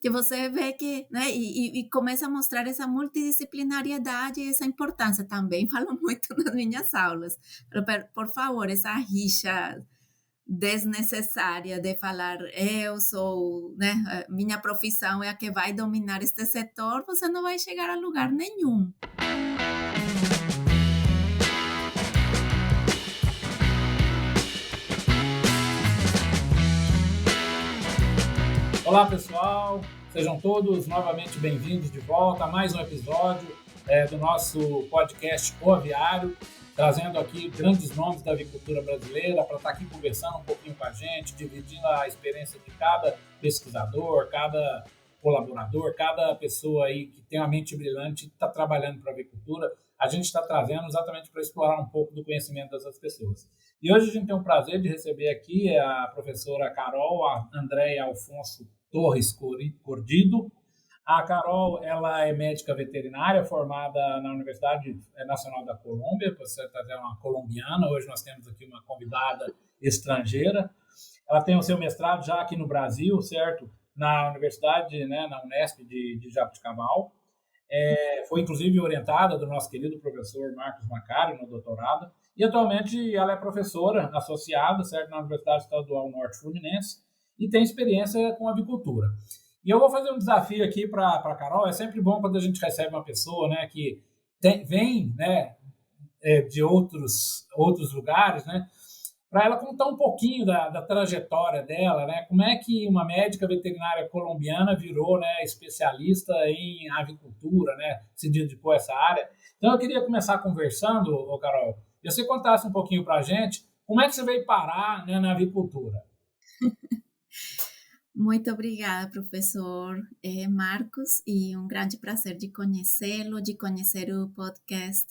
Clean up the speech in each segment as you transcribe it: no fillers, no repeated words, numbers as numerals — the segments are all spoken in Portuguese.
que você vê que, né, e começa a mostrar essa multidisciplinariedade e essa importância. Também falo muito nas minhas aulas, por favor, essa rixa desnecessária de falar eu sou, né, minha profissão é a que vai dominar este setor, você não vai chegar a lugar nenhum. Olá, pessoal. Sejam todos novamente bem-vindos de volta a mais um episódio do nosso podcast O Aviário, trazendo aqui grandes nomes da avicultura brasileira para estar aqui conversando um pouquinho com a gente, dividindo a experiência de cada pesquisador, cada colaborador, cada pessoa aí que tem uma mente brilhante e está trabalhando para a avicultura. A gente está trazendo exatamente para explorar um pouco do conhecimento dessas pessoas. E hoje a gente tem o prazer de receber aqui a professora Carol, a Andréia Alfonso Torres Cordido. A Carol, ela é médica veterinária formada na Universidade Nacional da Colômbia, você está vendo uma colombiana, hoje nós temos aqui uma convidada estrangeira. Ela tem o seu mestrado já aqui no Brasil, certo? Na Universidade, né, na Unesp de Jaboticabal. Foi inclusive orientada do nosso querido professor Marcos Macari no doutorado. E atualmente ela é professora associada, certo, na Universidade Estadual Norte Fluminense e tem experiência com avicultura. E eu vou fazer um desafio aqui para a Carol. É sempre bom quando a gente recebe uma pessoa, né, que vem, né, de outros lugares, né, para ela contar um pouquinho da trajetória dela, né, como é que uma médica veterinária colombiana virou, né, especialista em avicultura, né, se dedicou a essa área. Então eu queria começar conversando, Carol, e você contasse um pouquinho para a gente como é que você veio parar, né, na avicultura. Muito obrigada, professor Marcos, e um grande prazer de conhecê-lo, de conhecer o podcast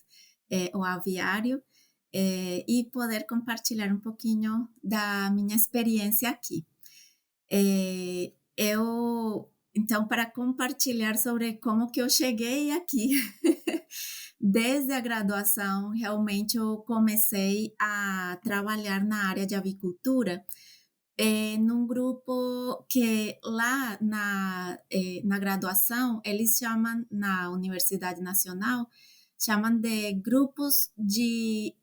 O Aviário, e poder compartilhar um pouquinho da minha experiência aqui. Então, para compartilhar sobre como que eu cheguei aqui, desde a graduação, realmente eu comecei a trabalhar na área de avicultura, num grupo que lá na graduação, eles chamam, na Universidade Nacional, chamam de grupos de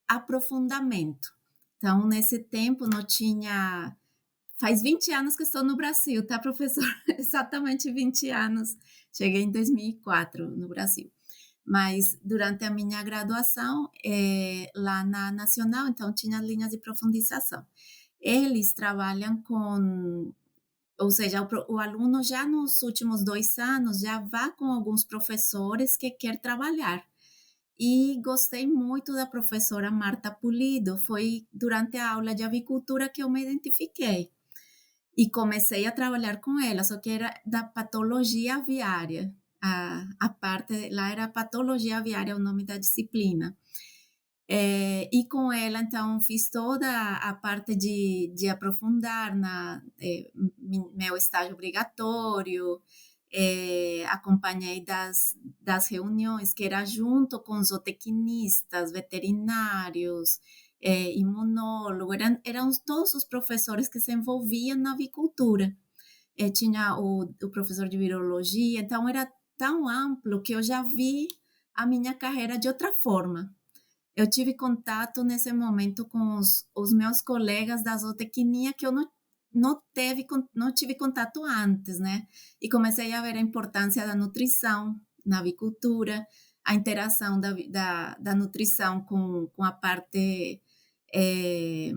aprofundamento. Então, nesse tempo, não tinha. Faz 20 anos que estou no Brasil, tá, professor? Exatamente 20 anos. Cheguei em 2004 no Brasil. Mas durante a minha graduação, lá na Nacional, então tinha linhas de profundização. Eles trabalham com, ou seja, o aluno já nos últimos 2 anos já vai com alguns professores que quer trabalhar. E gostei muito da professora Marta Pulido, foi durante a aula de avicultura que eu me identifiquei. E comecei a trabalhar com ela, só que era da patologia aviária. A parte lá era patologia aviária, o nome da disciplina. E com ela, então, fiz toda a parte de aprofundar meu estágio obrigatório, acompanhei das reuniões, que era junto com zootecnistas, veterinários, imunólogo, eram todos os professores que se envolviam na avicultura. Tinha o professor de virologia, então era tão amplo que eu já vi a minha carreira de outra forma. Eu tive contato nesse momento com os meus colegas da zootecnia que eu não tive contato antes, né? E comecei a ver a importância da nutrição na avicultura, a interação da nutrição com a parte, eh,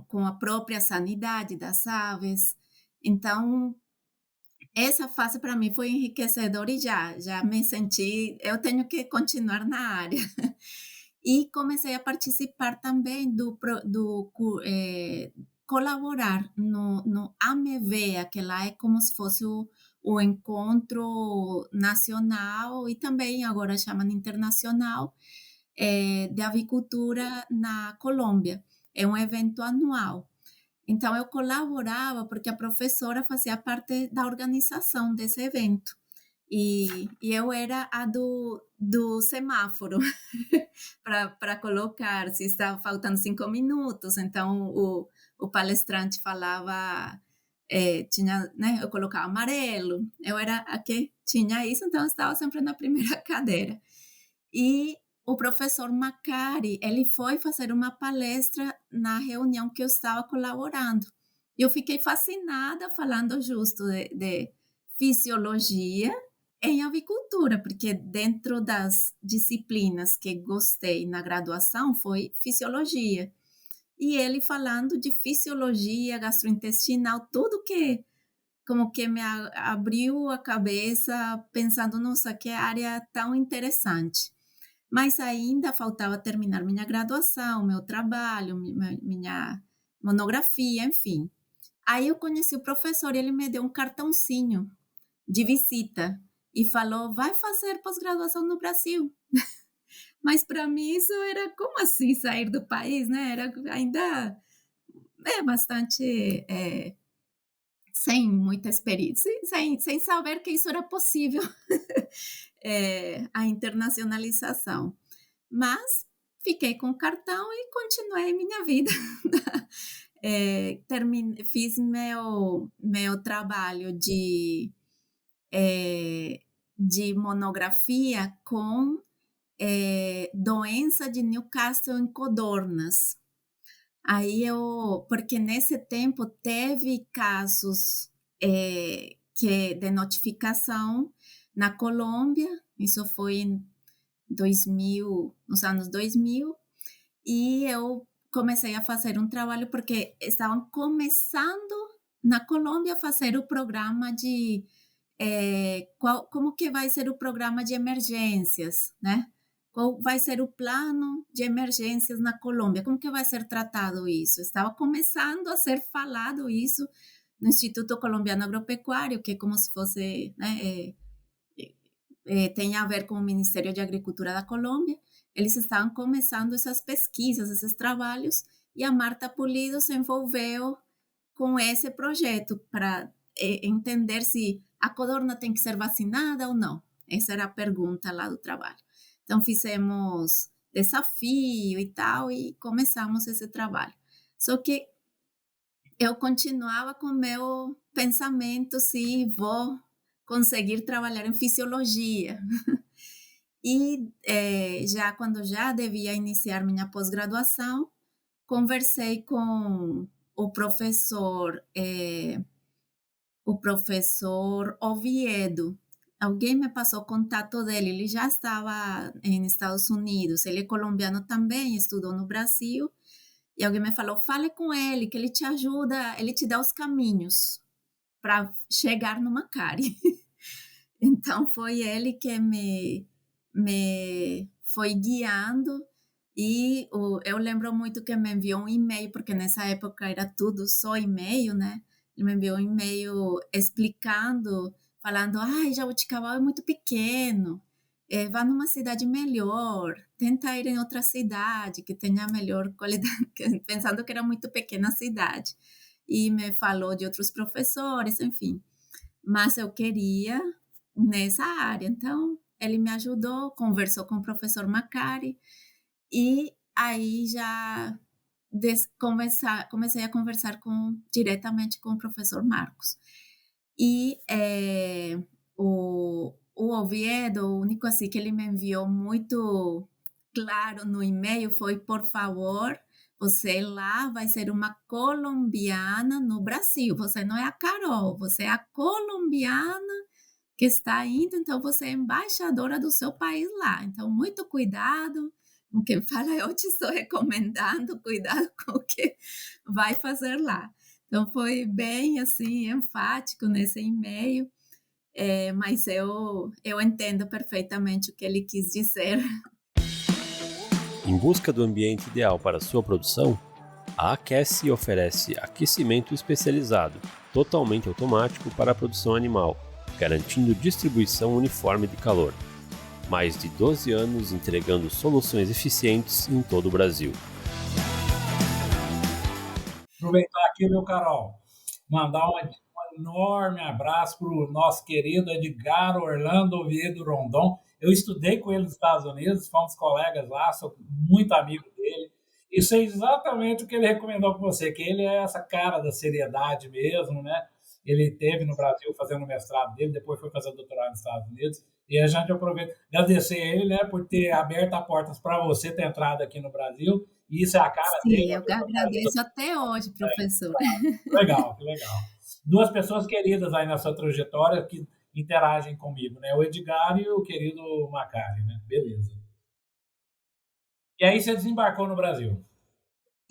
com a própria sanidade das aves. Então, essa fase para mim foi enriquecedora e já me senti, eu tenho que continuar na área. E comecei a participar também colaborar no AMEVEA, que lá é como se fosse o encontro nacional e também agora chamam internacional, de avicultura na Colômbia. É um evento anual. Então, eu colaborava porque a professora fazia parte da organização desse evento. E eu era a do semáforo para colocar se estava faltando 5 minutos. Então, o palestrante falava tinha, né, eu colocava amarelo, eu era a que tinha isso, então eu estava sempre na primeira cadeira. E o professor Macari, ele foi fazer uma palestra na reunião que eu estava colaborando. E eu fiquei fascinada falando justo de fisiologia em avicultura, porque dentro das disciplinas que gostei na graduação foi fisiologia. E ele falando de fisiologia gastrointestinal, tudo que como que me abriu a cabeça pensando, nossa, que área tão interessante. Mas ainda faltava terminar minha graduação, meu trabalho, minha monografia, enfim. Aí eu conheci o professor e ele me deu um cartãozinho de visita e falou: vai fazer pós-graduação no Brasil. Mas para mim isso era como assim sair do país, né? Era ainda bastante sem muita experiência, sem saber que isso era possível, a internacionalização. Mas fiquei com o cartão e continuei minha vida. Fiz meu trabalho de monografia com doença de Newcastle em codornas. Aí porque nesse tempo teve casos de notificação na Colômbia, isso foi em 2000, nos anos 2000, e eu comecei a fazer um trabalho porque estavam começando na Colômbia a fazer o programa de como que vai ser o programa de emergências, né? Qual vai ser o plano de emergências na Colômbia? Como que vai ser tratado isso? Estava começando a ser falado isso no Instituto Colombiano Agropecuário, que é como se fosse, né, tem a ver com o Ministério de Agricultura da Colômbia. Eles estavam começando essas pesquisas, esses trabalhos, e a Marta Pulido se envolveu com esse projeto para entender se a codorna tem que ser vacinada ou não. Essa era a pergunta lá do trabalho. Então fizemos desafio e tal e começamos esse trabalho. Só que eu continuava com meu pensamento se vou conseguir trabalhar em fisiologia. E já quando já devia iniciar minha pós-graduação, conversei com o professor Oviedo. Alguém me passou o contato dele, ele já estava nos Estados Unidos, ele é colombiano também, estudou no Brasil, e alguém me falou, fale com ele, que ele te ajuda, ele te dá os caminhos para chegar no Macari. Então, foi ele que me foi guiando, e eu lembro muito que me enviou um e-mail, porque nessa época era tudo só e-mail, né? Ele me enviou um e-mail explicando, falando, Jabuticabal é muito pequeno, vá numa cidade melhor, tenta ir em outra cidade que tenha melhor qualidade, pensando que era muito pequena a cidade. E me falou de outros professores, enfim. Mas eu queria nessa área. Então, ele me ajudou, conversou com o professor Macari, e aí já comecei a conversar diretamente com o professor Marcos. E o Oviedo, o único assim que ele me enviou muito claro no e-mail foi, por favor, você lá vai ser uma colombiana no Brasil, você não é a Carol, você é a colombiana que está indo, então você é embaixadora do seu país lá. Então, muito cuidado com quem fala, eu te estou recomendando, cuidado com o que vai fazer lá. Então, foi bem, assim, enfático nesse e-mail, mas eu entendo perfeitamente o que ele quis dizer. Em busca do ambiente ideal para sua produção, a Aquece oferece aquecimento especializado, totalmente automático para a produção animal, garantindo distribuição uniforme de calor. Mais de 12 anos entregando soluções eficientes em todo o Brasil. Aproveitar aqui, meu Carol, mandar um enorme abraço para o nosso querido Edgar Orlando Oviedo Rondon. Eu estudei com ele nos Estados Unidos, fomos colegas lá, sou muito amigo dele. E sei exatamente o que ele recomendou para você, que ele é essa cara da seriedade mesmo, né? Ele esteve no Brasil fazendo o mestrado dele, depois foi fazer o doutorado nos Estados Unidos. E a gente aproveita, agradecer ele, né, por ter aberto as portas para você ter entrado aqui no Brasil. E isso é a cara Sim, dele, eu uma que pessoa talentosa. agradeço até hoje, professor. Legal, que legal. Duas pessoas queridas aí na sua trajetória que interagem comigo, né? O Edgar e o querido Macari, né? Beleza. E aí você desembarcou no Brasil.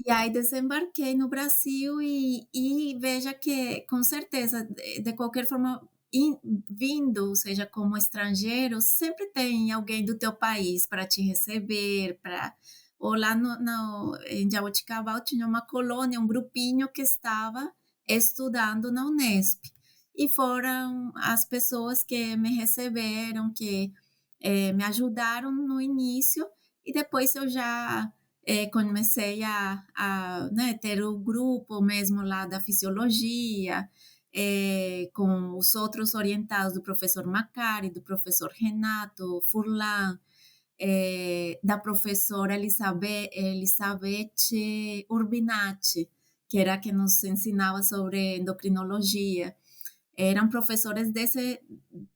E aí desembarquei no Brasil e veja que, com certeza, de qualquer forma, vindo, seja como estrangeiro, sempre tem alguém do teu país para te receber, para ou lá em Jaboticabal tinha uma colônia, um grupinho que estava estudando na Unesp. E foram as pessoas que me receberam, que me ajudaram no início, e depois eu já comecei né, ter o grupo mesmo lá da fisiologia, com os outros orientados do professor Macari, do professor Renato Furlan, da professora Elizabeth Urbinati, que era que nos ensinava sobre endocrinologia. Eram professores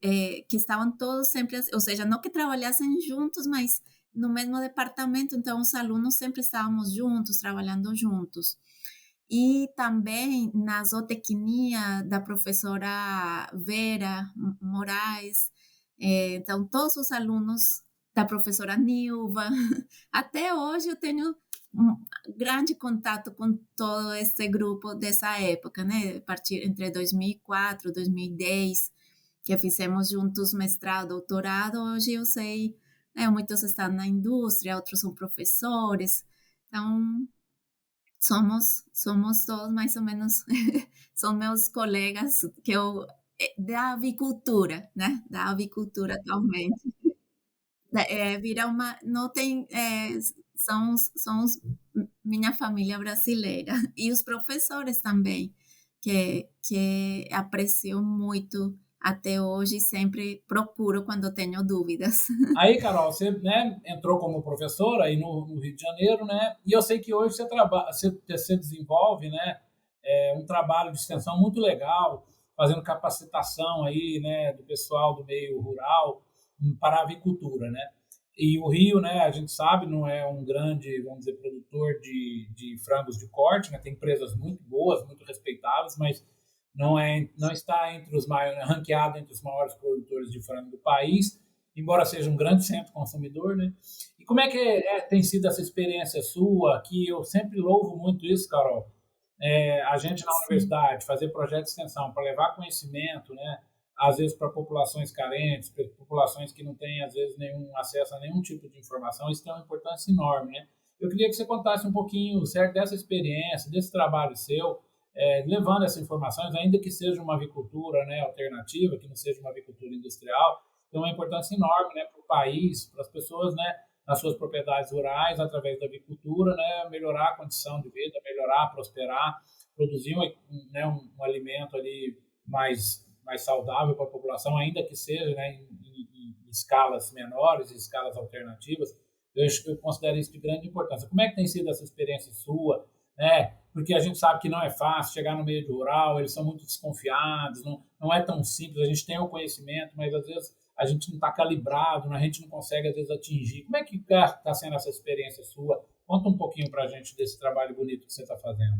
que estavam todos sempre, ou seja, não que trabalhassem juntos, mas no mesmo departamento, então os alunos sempre estávamos juntos, trabalhando juntos. E também na zootecnia da professora Vera Moraes, então todos os alunos da professora Nilva, até hoje eu tenho um grande contato com todo esse grupo dessa época, né? A partir entre 2004 e 2010, que fizemos juntos mestrado, doutorado. Hoje eu sei, né, muitos estão na indústria, outros são professores. Então, somos todos mais ou menos, são meus colegas que eu da avicultura, né? Da avicultura atualmente. Vira uma, não tem, minha família brasileira e os professores também, que aprecio muito até hoje, sempre procuro quando tenho dúvidas. Aí, Carol, você, né, entrou como professora aí no Rio de Janeiro, né? E eu sei que hoje você trabalha, você desenvolve, né, um trabalho de extensão muito legal, fazendo capacitação aí, né, do pessoal do meio rural para a avicultura, né? E o Rio, né, a gente sabe, não é um grande, vamos dizer, produtor de frangos de corte, né? Tem empresas muito boas, muito respeitáveis, mas não está entre os maiores, ranqueado entre os maiores produtores de frango do país, embora seja um grande centro consumidor, né? E como é que tem sido essa experiência sua, que eu sempre louvo muito isso, Carol, a gente na Sim. universidade fazer projeto de extensão para levar conhecimento, né? Às vezes para populações carentes, para populações que não têm às vezes nenhum acesso a nenhum tipo de informação, isso tem uma importância enorme, né? Eu queria que você contasse um pouquinho, certo, dessa experiência, desse trabalho seu, levando essas informações, ainda que seja uma avicultura, né, alternativa, que não seja uma avicultura industrial, tem uma importância enorme, né, para o país, para as pessoas, né, nas suas propriedades rurais, através da avicultura, né, melhorar a condição de vida, melhorar, prosperar, produzir né, um alimento ali mais saudável para a população, ainda que seja, né, em escalas menores, em escalas alternativas. Eu considero isso de grande importância. Como é que tem sido essa experiência sua, né? Porque a gente sabe que não é fácil chegar no meio rural, eles são muito desconfiados, não é tão simples, a gente tem o conhecimento, mas às vezes a gente não está calibrado, a gente não consegue às vezes atingir. Como é que está sendo essa experiência sua? Conta um pouquinho para a gente desse trabalho bonito que você está fazendo.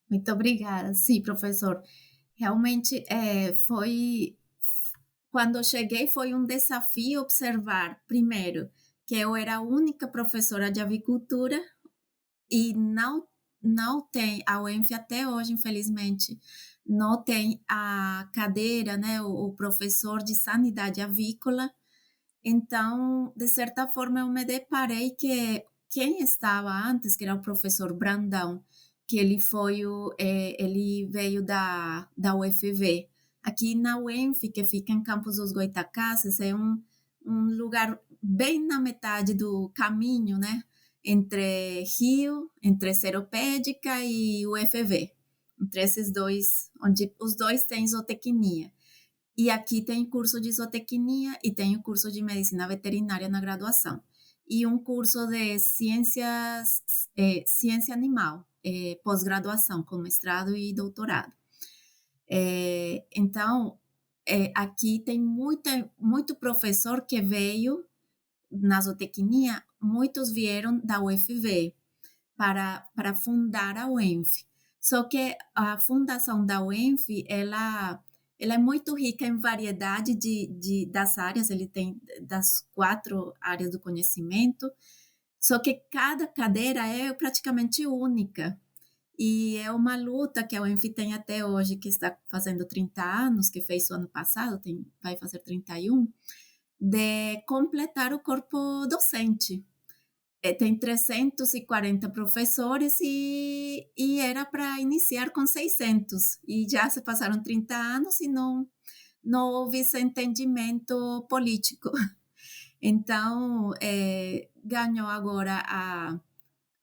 Muito obrigada. Sim, professor. Realmente, quando eu cheguei, foi um desafio observar, primeiro, que eu era a única professora de avicultura e não tem, a UENF até hoje, infelizmente, não tem a cadeira, né, o professor de sanidade avícola. Então, de certa forma, eu me deparei que quem estava antes, que era o professor Brandão, que ele veio da UFV. Aqui na UENF, que fica em Campos dos Goytacazes, é um lugar bem na metade do caminho, né? Entre Rio, entre Seropédica e UFV. Entre esses dois, onde os dois têm zootecnia. E aqui tem curso de zootecnia e tem o curso de medicina veterinária na graduação. E um curso de ciência animal, pós-graduação, com mestrado e doutorado. Então, aqui tem muito professor que veio na zootecnia, muitos vieram da UFV para fundar a UENF. Só que a fundação da UENF, ela é muito rica em variedade das áreas, ele tem das 4 áreas do conhecimento, só que cada cadeira é praticamente única. E é uma luta que a UENF tem até hoje, que está fazendo 30 anos, que fez o ano passado, vai fazer 31, de completar o corpo docente. Tem 340 professores e era para iniciar com 600. E já se passaram 30 anos e não houve esse entendimento político. Então, ganhou agora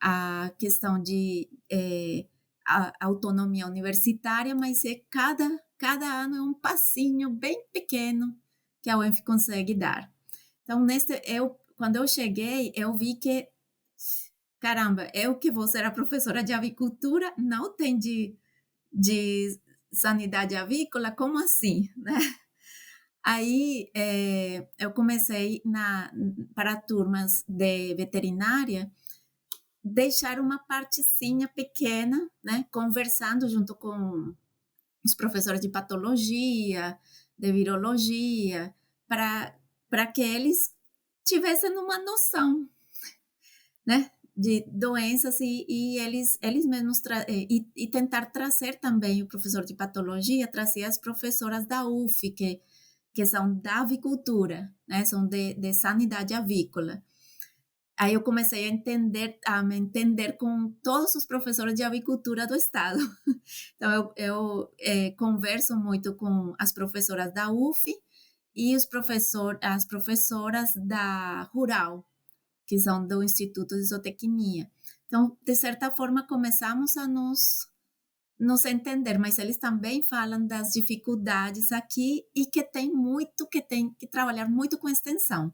a questão de a autonomia universitária, mas cada ano é um passinho bem pequeno que a UENF consegue dar. Então, quando eu cheguei, eu vi que, caramba, eu que vou ser a professora de avicultura, não tem de sanidade avícola, como assim, né? Aí, eu comecei para turmas de veterinária, deixar uma partezinha pequena, né, conversando junto com os professores de patologia, de virologia, para que eles tivessem uma noção, né, de doenças e eles mesmos e tentar trazer também o professor de patologia, trazer as professoras da UF, que são da avicultura, né, são de sanidade avícola. Aí eu comecei a me entender com todos os professores de avicultura do estado. Então, eu converso muito com as professoras da UF e as professoras da Rural, que são do Instituto de Zootecnia. Então, de certa forma, começamos a nos entender, mas eles também falam das dificuldades aqui e que tem que trabalhar muito com extensão.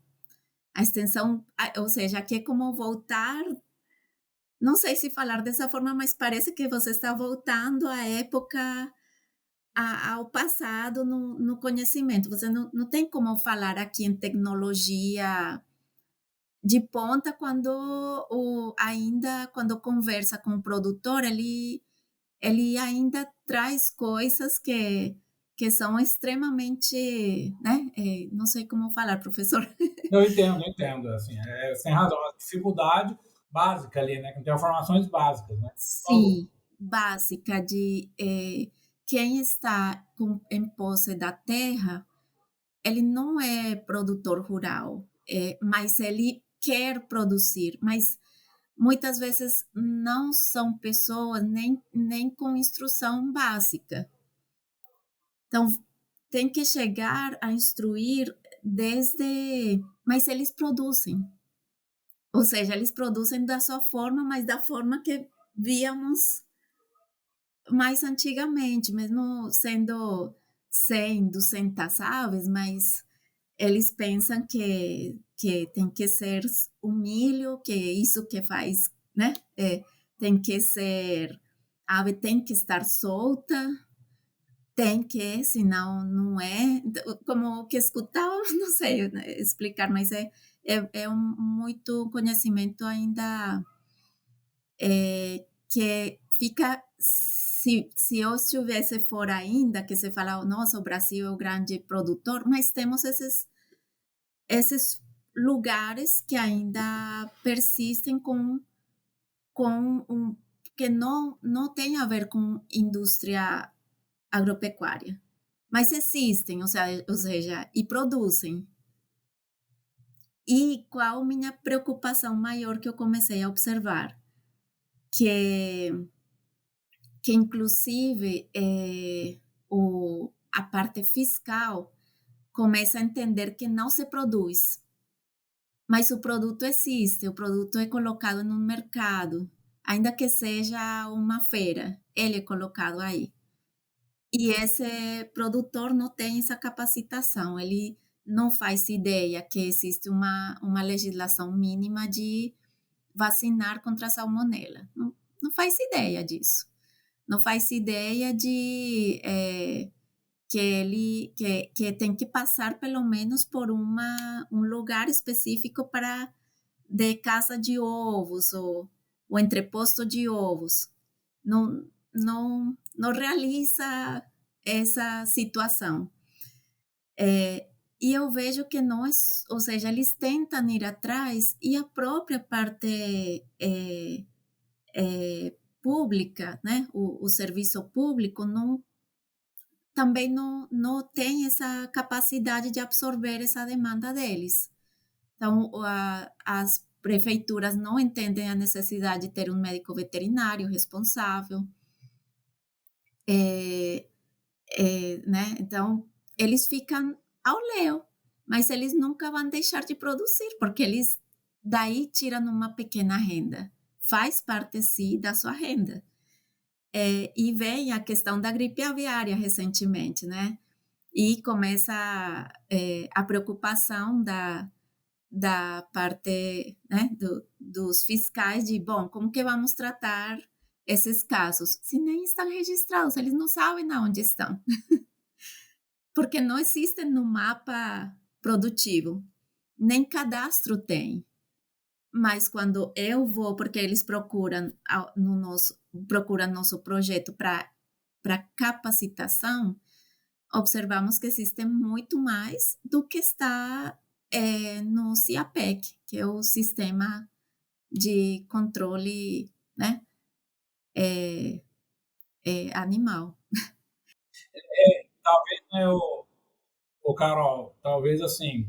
A extensão, ou seja, aqui é como voltar, não sei se falar dessa forma, mas parece que você está voltando à época, ao passado no conhecimento. Você não tem como falar aqui em tecnologia de ponta quando conversa com o produtor, ele ainda traz coisas que são extremamente, né? Não sei como falar, professor. Eu entendo. Assim, você tem razão. A dificuldade básica ali, né? Que tem informações básicas, né? Falou. Sim, básica de quem está em posse da terra, ele não é produtor rural, mas ele quer produzir, mas muitas vezes não são pessoas nem com instrução básica. Então, tem que chegar a instruir mas eles produzem. Ou seja, eles produzem da sua forma, mas da forma que víamos mais antigamente, mesmo sendo 100, 200 aves, mas eles pensam que tem que ser o milho, que é isso que faz, né? Tem que ser, a ave tem que estar solta, tem que, senão não é. Como que escutava, não sei, né, explicar, mas é muito conhecimento ainda que fica. Se eu estivesse fora ainda, que se fala, nossa, o Brasil é o grande produtor, mas temos esses lugares que ainda persistem que não tem a ver com indústria agropecuária, mas existem, ou seja, e produzem. E qual minha preocupação maior que eu comecei a observar? Que inclusive a parte fiscal começa a entender que não se produz, mas o produto existe, o produto é colocado no mercado, ainda que seja uma feira, ele é colocado aí. E esse produtor não tem essa capacitação, ele não faz ideia que existe uma legislação mínima de vacinar contra a salmonela. Não faz ideia disso. Não faz ideia que tem que passar pelo menos por um lugar específico para de caça de ovos ou entreposto de ovos. Não realiza essa situação. E eu vejo que nós, ou seja, eles tentam ir atrás e a própria parte pública, né, o serviço público, também não tem essa capacidade de absorver essa demanda deles. Então, as prefeituras não entendem a necessidade de ter um médico veterinário responsável, né? Então, eles ficam ao léu, mas eles nunca vão deixar de produzir, porque eles daí tiram uma pequena renda. Faz parte, sim, da sua renda. E vem a questão da gripe aviária recentemente, né? E começa a preocupação da parte, né, dos fiscais de, bom, como que vamos tratar esses casos? Se nem estão registrados, eles não sabem onde estão. Porque não existem no mapa produtivo, nem cadastro tem. Mas quando eu vou, porque eles procuram nosso projeto para capacitação, observamos que existe muito mais do que está no CIAPEC, que é o Sistema de Controle, né, animal. Talvez, né, o Carol, talvez assim,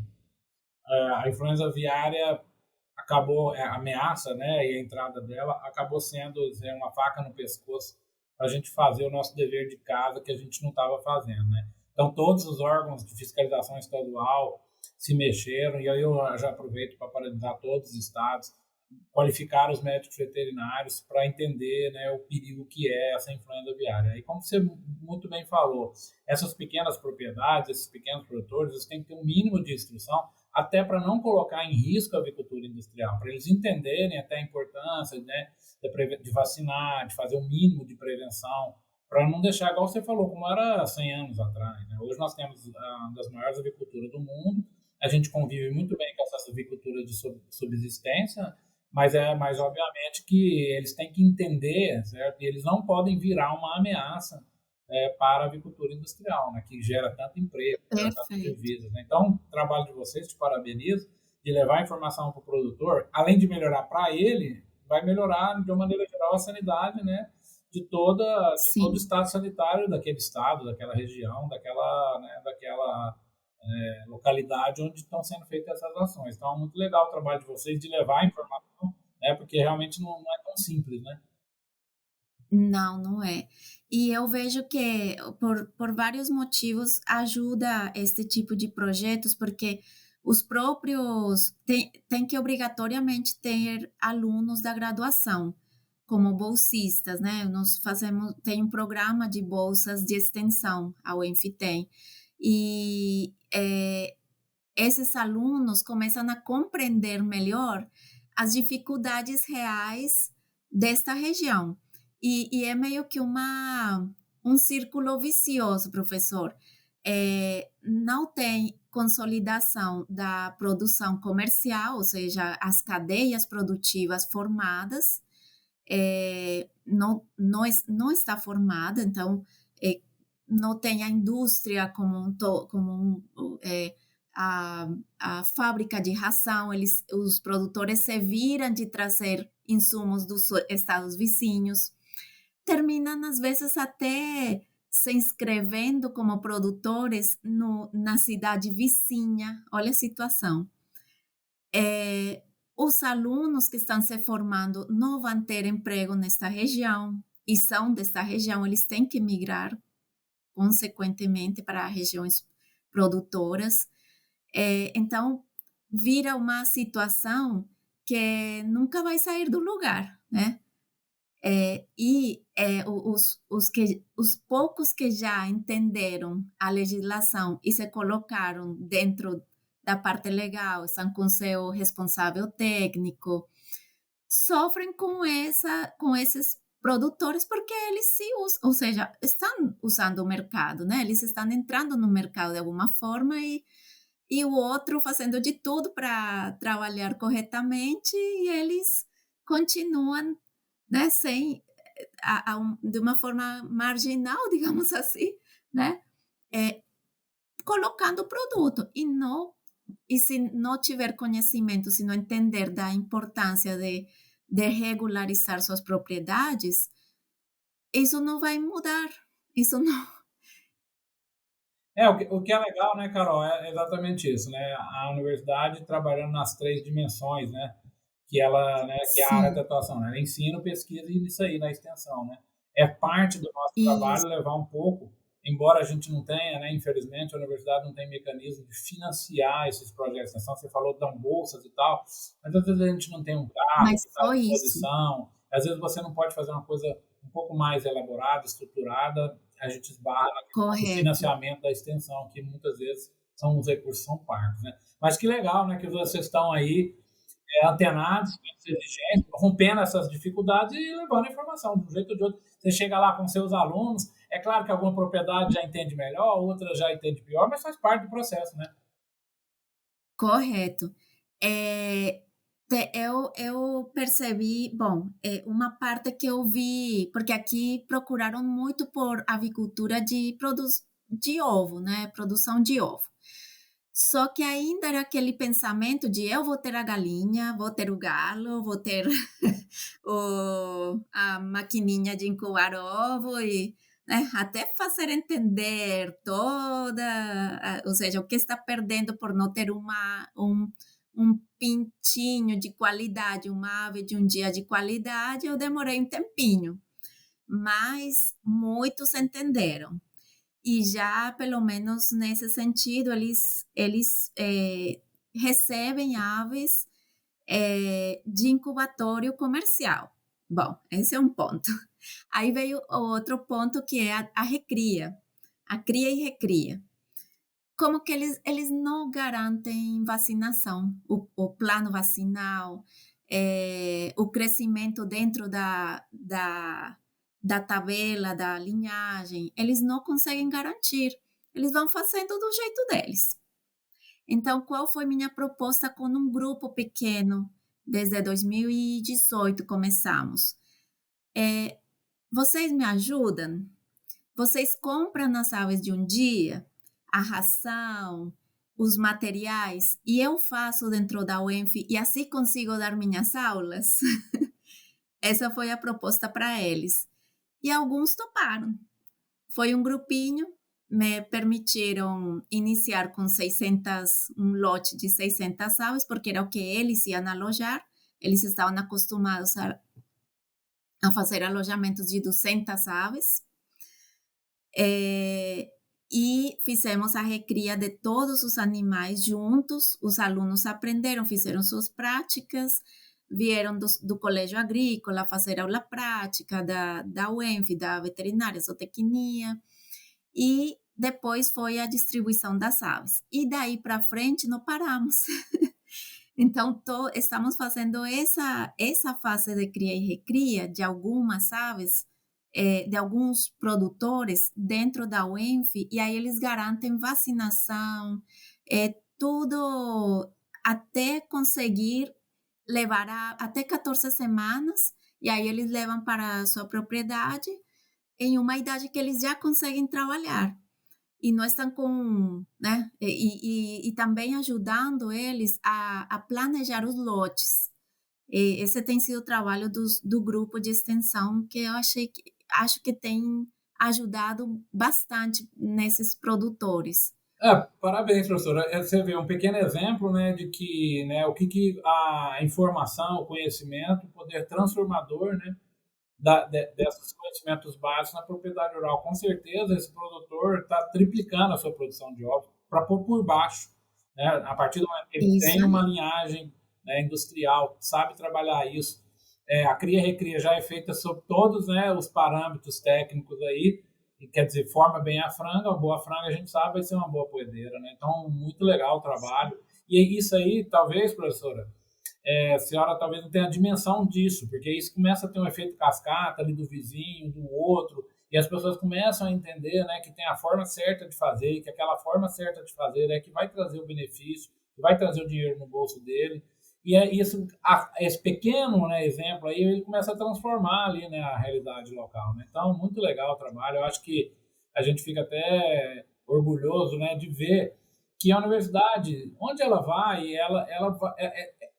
a influenza aviária acabou, a ameaça, né, e a entrada dela acabou sendo uma faca no pescoço para a gente fazer o nosso dever de casa que a gente não estava fazendo, né? Então, todos os órgãos de fiscalização estadual se mexeram, e aí eu já aproveito para parabenizar todos os estados, qualificar os médicos veterinários para entender, né, o perigo que é essa influenza aviária. E como você muito bem falou, essas pequenas propriedades, esses pequenos produtores, eles têm que ter um mínimo de instrução até para não colocar em risco a avicultura industrial, para eles entenderem até a importância, né, de vacinar, de fazer o mínimo de prevenção, para não deixar, igual você falou, como era 100 anos atrás. Né? Hoje nós temos uma das maiores aviculturas do mundo, a gente convive muito bem com essa avicultura de subsistência, mas obviamente que eles têm que entender, certo? E eles não podem virar uma ameaça para a avicultura industrial, né? Que gera tanto emprego, gera tantas divisas. Né? Então, o trabalho de vocês, te parabenizo, de levar a informação para o produtor, além de melhorar para ele, vai melhorar, de uma maneira geral, a sanidade, né? De todo o estado sanitário daquele estado, daquela região, daquela localidade onde estão sendo feitas essas ações. Então, é muito legal o trabalho de vocês de levar a informação, né, porque realmente não é tão simples, né? Não é. E eu vejo que, por vários motivos, ajuda este tipo de projetos, porque os próprios tem que obrigatoriamente ter alunos da graduação como bolsistas, né? Tem um programa de bolsas de extensão, a UENF tem, e esses alunos começam a compreender melhor as dificuldades reais desta região. E é meio que um círculo vicioso, professor. Não tem consolidação da produção comercial, ou seja, as cadeias produtivas formadas, não está formada, então não tem a indústria a fábrica de ração, os produtores se viram de trazer insumos dos estados vizinhos, terminam às vezes até se inscrevendo como produtores na cidade vizinha. Olha a situação. Os alunos que estão se formando não vão ter emprego nesta região, e são desta região, eles têm que migrar, consequentemente, para regiões produtoras. Então, vira uma situação que nunca vai sair do lugar, né? Os poucos que já entenderam a legislação e se colocaram dentro da parte legal, estão com seu responsável técnico, sofrem com esses produtores, porque eles se usam, ou seja, estão usando o mercado, né? Eles estão entrando no mercado de alguma forma e o outro fazendo de tudo para trabalhar corretamente e eles continuam, né, sem, de uma forma marginal, digamos assim, né, é, colocando o produto e se não tiver conhecimento, se não entender da importância de regularizar suas propriedades, isso não vai mudar. Isso não. O que é legal, né, Carol, é exatamente isso, né? A universidade trabalhando nas três dimensões, né? Que ela, né, que é a área de Sim, atuação, né? Ensino, pesquisa e isso aí na extensão, né? É parte do nosso isso, trabalho levar um pouco, embora a gente não tenha, né? Infelizmente, a universidade não tem mecanismo de financiar esses projetos de extensão. Você falou de dar bolsas e tal, mas às vezes a gente não tem um carro mas que está à só isso. disposição. Às vezes você não pode fazer uma coisa um pouco mais elaborada, estruturada. A gente esbarra na questão do Correto. financiamento da extensão, que muitas vezes são os recursos são pagos, né? Mas que legal, né, que vocês estão aí antenados com essa exigência, rompendo essas dificuldades e levando a informação de um jeito ou de outro. Você chega lá com seus alunos, é claro que alguma propriedade já entende melhor, outra já entende pior, mas faz parte do processo, né? Correto. Eu percebi, bom, uma parte que eu vi, porque aqui procuraram muito por avicultura de ovo, né? Produção de ovo. Só que ainda era aquele pensamento de eu vou ter a galinha, vou ter o galo, vou ter a maquininha de incubar ovo e, né, até fazer entender ou seja, o que está perdendo por não ter um pintinho de qualidade, uma ave de um dia de qualidade, eu demorei um tempinho, mas muitos entenderam. E já, pelo menos nesse sentido, eles recebem aves de incubatório comercial. Bom, esse é um ponto. Aí veio o outro ponto que é a recria, a cria e recria. Como que eles não garantem vacinação, o plano vacinal, o crescimento dentro da tabela, da linhagem, eles não conseguem garantir. Eles vão fazendo do jeito deles. Então, qual foi minha proposta com um grupo pequeno? Desde 2018 começamos. Vocês me ajudam? Vocês compram nas aves de um dia a ração, os materiais, e eu faço dentro da UENF e assim consigo dar minhas aulas? Essa foi a proposta para eles. E alguns toparam. Foi um grupinho, me permitiram iniciar com 600, um lote de 600 aves, porque era o que eles iam alojar. Eles estavam acostumados a fazer alojamentos de 200 aves. E fizemos a recria de todos os animais juntos. Os alunos aprenderam, fizeram suas práticas, vieram do colégio agrícola fazer aula prática da UENF, da veterinária, zootecnia, e depois foi a distribuição das aves. E daí para frente não paramos. Então, estamos fazendo essa fase de cria e recria de algumas aves, de alguns produtores dentro da UENF, e aí eles garantem vacinação, tudo até conseguir levar até 14 semanas, e aí eles levam para a sua propriedade em uma idade que eles já conseguem trabalhar e não estão com, né? E também ajudando eles a planejar os lotes. E esse tem sido o trabalho do grupo de extensão que eu acho que tem ajudado bastante nesses produtores. Parabéns, professora. Você vê um pequeno exemplo, né, de que, né, o que a informação, o conhecimento, o poder transformador, né, desses conhecimentos básicos na propriedade rural. Com certeza, esse produtor está triplicando a sua produção de ovos para pôr por baixo. Né? A partir do momento que ele Isso tem uma aí. linhagem, né, industrial, sabe trabalhar isso, a cria-recria já é feita sob todos, né, os parâmetros técnicos aí, e quer dizer, forma bem a franga, uma boa franga a gente sabe vai ser uma boa poedeira. Né? Então, muito legal o trabalho. E isso aí, talvez, professora, a senhora talvez não tenha a dimensão disso, porque isso começa a ter um efeito cascata ali do vizinho, do outro, e as pessoas começam a entender, né, que tem a forma certa de fazer, e que aquela forma certa de fazer é que vai trazer o benefício, que vai trazer o dinheiro no bolso dele. E é isso, esse pequeno, né, exemplo aí, ele começa a transformar ali, né, a realidade local. Né? Então, muito legal o trabalho. Eu acho que a gente fica até orgulhoso, né, de ver que a universidade, onde ela vai,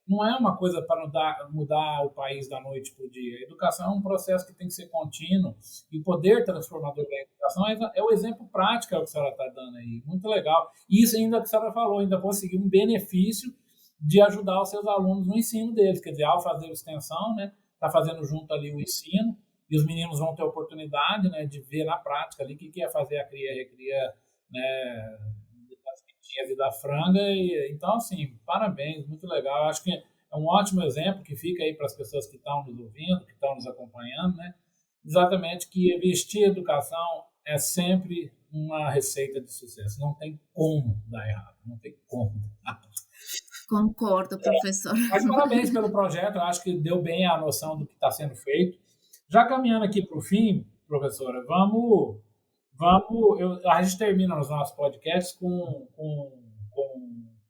não é uma coisa para mudar o país da noite para o dia. A educação é um processo que tem que ser contínuo e o poder transformador da educação é o exemplo prático que a senhora está dando aí. Muito legal. E isso ainda que a senhora falou, ainda conseguiu um benefício de ajudar os seus alunos no ensino deles. Quer dizer, ao fazer a extensão, né, está fazendo junto ali o ensino, e os meninos vão ter oportunidade, né, de ver na prática ali o que é fazer a cria e recria, né, das pintinhas e da franga. E, então, assim, parabéns, muito legal. Acho que é um ótimo exemplo que fica aí para as pessoas que estão nos ouvindo, que estão nos acompanhando, né? Exatamente que investir em educação é sempre uma receita de sucesso. Não tem como dar errado, não tem como dar errado. Concordo, professor. Mas parabéns pelo projeto, eu acho que deu bem a noção do que está sendo feito. Já caminhando aqui para o fim, professora, a gente termina os nossos podcasts com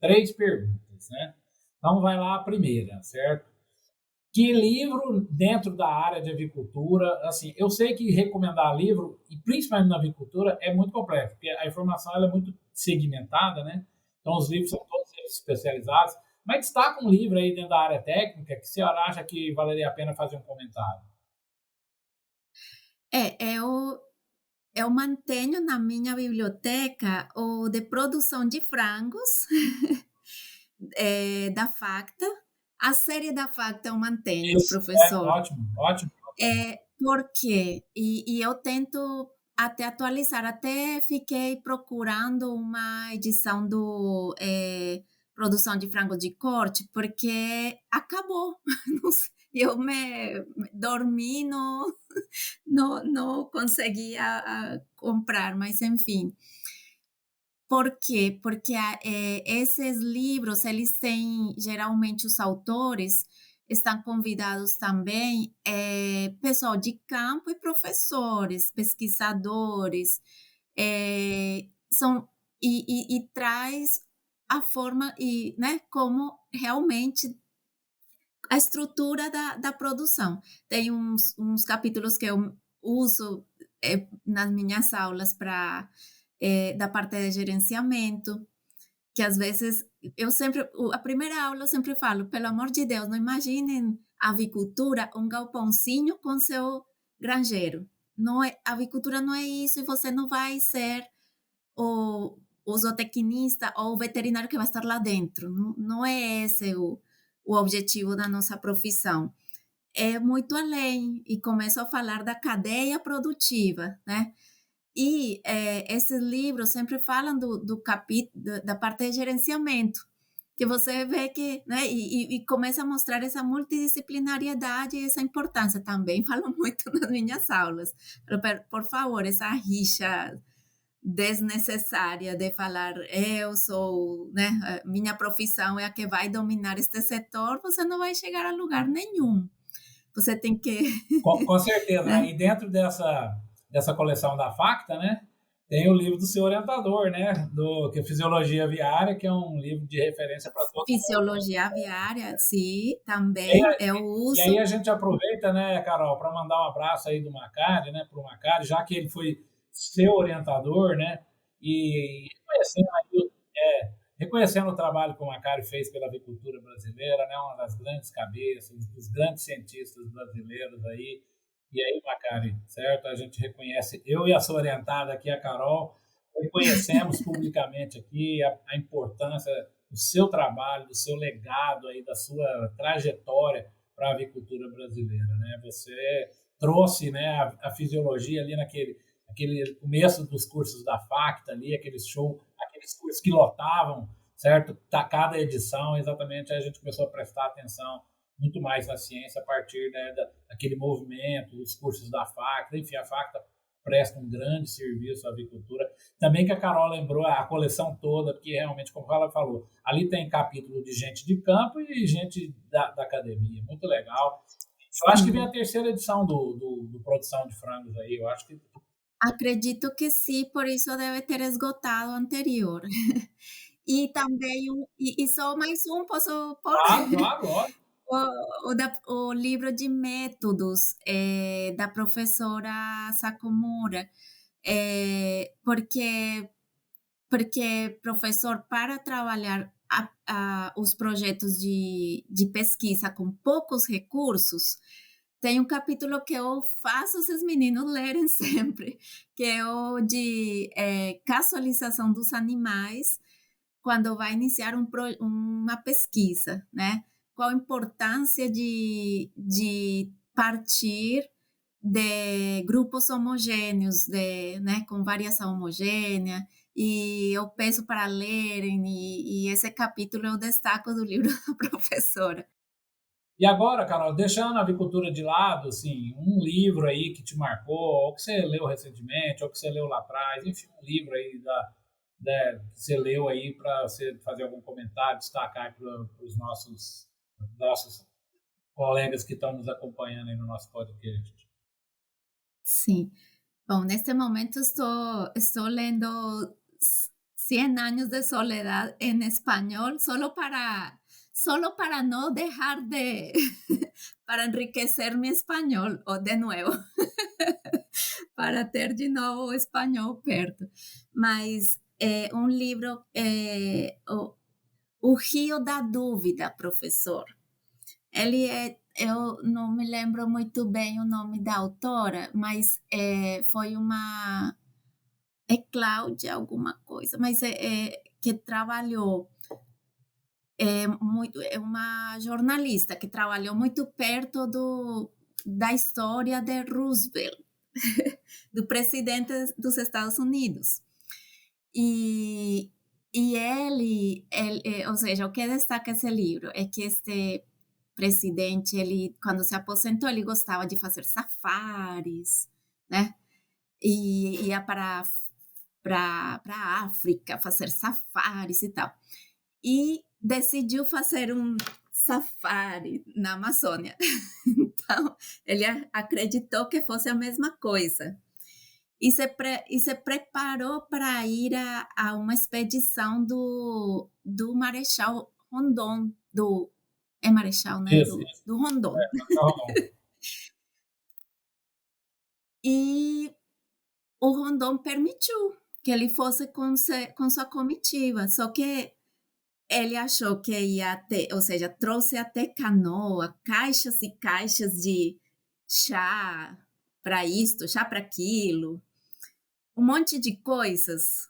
3 perguntas, né? Então vai lá a primeira, certo? Que livro dentro da área de avicultura, assim, eu sei que recomendar livro, e principalmente na avicultura, é muito complexo, porque a informação ela é muito segmentada, né? Então os livros são todos especializados, mas destaca um livro aí dentro da área técnica que a senhora acha que valeria a pena fazer um comentário. Eu mantenho na minha biblioteca o de produção de frangos, da Facta. A série da Facta eu mantenho, Isso, professor. ótimo, ótimo. Porque, e eu tento até atualizar, até fiquei procurando uma edição do Produção de Frango de Corte, porque acabou. Não sei, eu me dormi, não conseguia comprar, mas enfim. Por quê? Porque esses livros, eles têm, geralmente os autores estão convidados também, pessoal de campo e professores, pesquisadores, são, e traz a forma, e, né, como realmente a estrutura da produção. Tem uns capítulos que eu uso nas minhas aulas para da parte de gerenciamento, que às vezes a primeira aula eu sempre falo, pelo amor de Deus, não imaginem a avicultura, um galpãozinho com seu granjeiro. Não é, a avicultura não é isso, e você não vai ser o zootecnista ou o veterinário que vai estar lá dentro. Não é esse o objetivo da nossa profissão. É muito além, e começo a falar da cadeia produtiva, né? E esses livros sempre falam do capítulo da parte de gerenciamento, que você vê que, né, e começa a mostrar essa multidisciplinariedade e essa importância. Também falo muito nas minhas aulas, por favor, essa rixa desnecessária de falar eu sou, né, minha profissão é a que vai dominar este setor, você não vai chegar a lugar nenhum. Você tem que... Com certeza, né? E dentro dessa coleção da Facta, né, tem o livro do seu orientador, né, que é Fisiologia Aviária, que é um livro de referência para todos. Fisiologia Aviária, sim, também eu uso. E aí a gente aproveita, né, Carol, para mandar um abraço aí do Macari, né, para o Macari, já que ele foi seu orientador, né, e reconhecendo o trabalho que o Macari fez pela avicultura brasileira, né, uma das grandes cabeças, dos grandes cientistas brasileiros aí. E aí, Macari, certo? A gente reconhece, eu e a sua orientada aqui, a Carol, reconhecemos publicamente aqui a importância do seu trabalho, do seu legado aí, da sua trajetória para a avicultura brasileira, né? Você trouxe, né, a fisiologia ali naquele começo dos cursos da Facta ali, aqueles cursos que lotavam, certo? Cada edição, exatamente, a gente começou a prestar atenção muito mais na ciência a partir, né, daquele movimento, dos cursos da Facta. Enfim, a Facta presta um grande serviço à avicultura. Também que a Carol lembrou a coleção toda, porque realmente, como ela falou, ali tem capítulo de gente de campo e gente da academia, muito legal. Eu acho que vem a Sim, terceira edição do Produção de Frangos aí, eu acho que... acredito que sim, por isso deve ter esgotado o anterior. E também e só mais um, posso pôr? Claro, claro, ótimo. O livro de métodos, da professora Sakomura, porque professor, para trabalhar os projetos de pesquisa com poucos recursos, tem um capítulo que eu faço esses meninos lerem sempre, que é o de casualização dos animais quando vai iniciar uma pesquisa, né? Qual a importância de partir de grupos homogêneos, né, com variação homogênea, e eu peço para lerem, e esse capítulo eu destaco do livro da professora. E agora, Carol, deixando a avicultura de lado, assim, um livro aí que te marcou, ou que você leu recentemente, ou que você leu lá atrás, enfim, um livro aí que você leu aí para você fazer algum comentário, destacar para os nossos colegas que estão nos acompanhando aí no nosso podcast. Sim. Bom, neste momento estou lendo Cien años de soledad en español, solo para no dejar de, para enriquecer mi español, o de nuevo, para ter de novo o espanhol perto. Mas um livro, o Rio da Dúvida, professor. Ele eu não me lembro muito bem o nome da autora, mas foi uma, é Cláudia alguma coisa, mas que trabalhou, muito, é uma jornalista que trabalhou muito perto da história de Roosevelt, do presidente dos Estados Unidos. E, ou seja, o que destaca esse livro é que este presidente, ele, quando se aposentou, ele gostava de fazer safaris, né? E ia para a África fazer safaris e tal. E decidiu fazer um safari na Amazônia. Então, ele acreditou que fosse a mesma coisa. E se preparou para ir a uma expedição do Marechal Rondon, é Marechal, né? Isso, Do Rondon. então, E o Rondon permitiu que ele fosse com sua comitiva, só que ele achou que ia ter, ou seja, trouxe até canoa, caixas e caixas de chá para isto, chá para aquilo, um monte de coisas,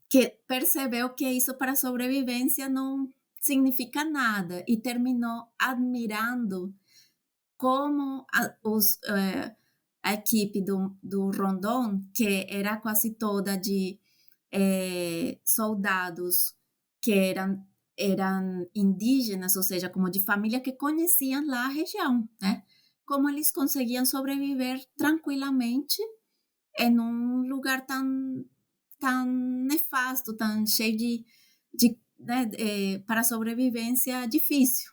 que percebeu que isso para a sobrevivência não significa nada, e terminou admirando como a equipe do Rondon, que era quase toda de soldados que eram indígenas, ou seja, como de família que conheciam lá a região, né? Como eles conseguiam sobreviver tranquilamente em um lugar tão nefasto, tão cheio né, para sobrevivência difícil.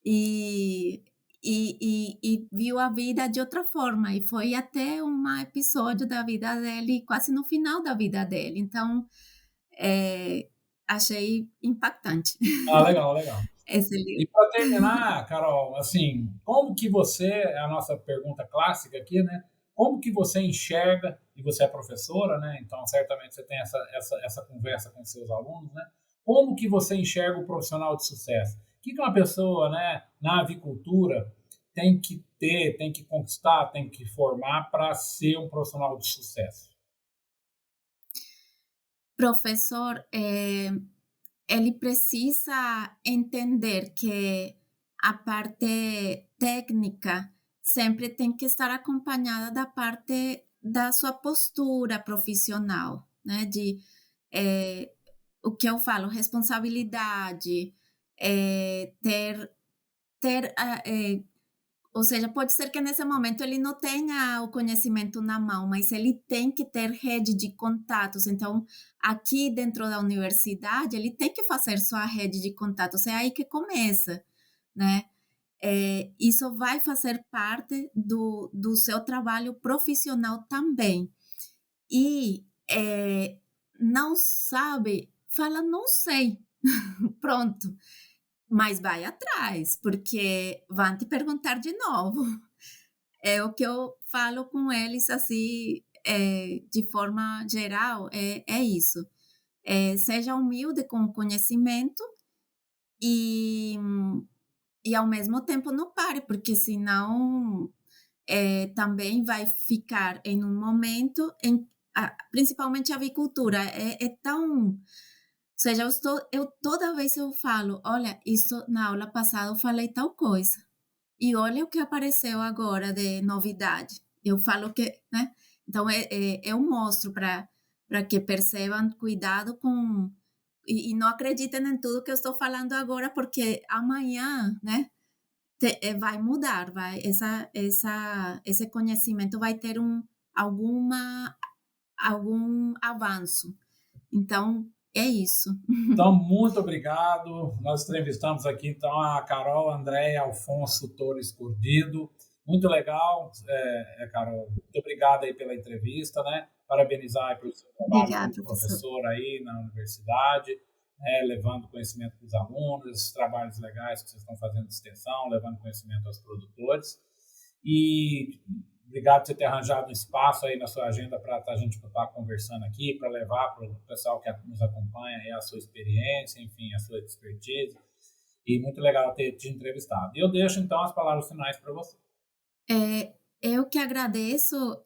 E, e viu a vida de outra forma, e foi até um episódio da vida dele, quase no final da vida dele. Então, achei impactante ah, legal, legal. esse E livro. para terminar, Carol, assim, como que você, é a nossa pergunta clássica aqui, né? Como que você enxerga, e você é professora, né? Então, certamente você tem essa conversa com seus alunos, né? Como que você enxerga o profissional de sucesso? O que uma pessoa, né, na avicultura tem que ter, tem que conquistar, tem que formar para ser um profissional de sucesso? Professor, ele precisa entender que a parte técnica sempre tem que estar acompanhada da parte da sua postura profissional, né? Eh, o que eu falo, responsabilidade, ter ou seja, pode ser que nesse momento ele não tenha o conhecimento na mão, mas ele tem que ter rede de contatos. Então, aqui dentro da universidade, ele tem que fazer sua rede de contatos. É aí que começa, né? Isso vai fazer parte do seu trabalho profissional também. E não sabe, fala, não sei. Pronto. Mas vai atrás, porque vão te perguntar de novo. É o que eu falo com eles, assim, de forma geral, é isso. Seja humilde com o conhecimento e, ao mesmo tempo não pare, porque senão também vai ficar em um momento principalmente a avicultura, é tão. Ou seja, eu toda vez eu falo, olha, isso na aula passada eu falei tal coisa. E olha o que apareceu agora de novidade. Eu falo que, né? Então, eu mostro para que percebam, cuidado com. E não acreditem em tudo que eu estou falando agora, porque amanhã, né? Vai mudar, esse conhecimento vai ter algum avanço. Então, é isso. Então, muito obrigado. Nós entrevistamos aqui, então, a Carol Andréia Alfonso Torres Curdido. Muito legal, Carol. Muito obrigado aí pela entrevista, né? Parabenizar aí pelo seu trabalho Obrigada, como professor aí na universidade, levando conhecimento para os alunos, esses trabalhos legais que vocês estão fazendo de extensão, levando conhecimento aos produtores. E obrigado por você ter arranjado um espaço aí na sua agenda para a gente estar conversando aqui, para levar para o pessoal que nos acompanha aí a sua experiência, enfim, a sua expertise. E muito legal ter te entrevistado. E eu deixo, então, as palavras finais para você. Eu que agradeço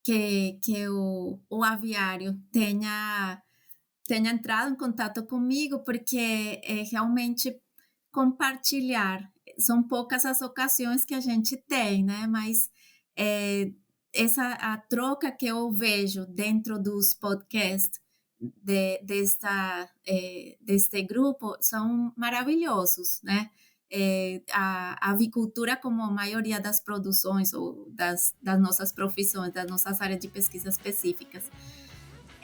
que o aviário tenha entrado em contato comigo, porque realmente compartilhar. São poucas as ocasiões que a gente tem, né? Mas a troca que eu vejo dentro dos podcasts deste grupo são maravilhosos, né? A avicultura, como a maioria das produções ou das nossas profissões, das nossas áreas de pesquisa específicas,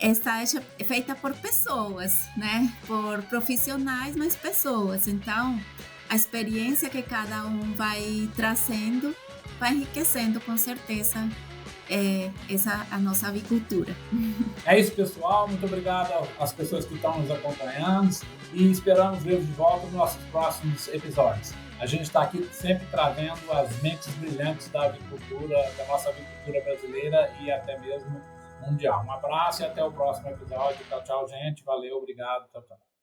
está feita por pessoas, né? Por profissionais, mas pessoas. Então, a experiência que cada um vai trazendo vai enriquecendo, com certeza, a nossa avicultura. É isso, pessoal. Muito obrigado às pessoas que estão nos acompanhando e esperamos vê-los de volta nos nossos próximos episódios. A gente está aqui sempre trazendo as mentes brilhantes da avicultura, da nossa avicultura brasileira e até mesmo mundial. Um abraço e até o próximo episódio. Tchau, tchau, gente. Valeu, obrigado. Tchau, tchau.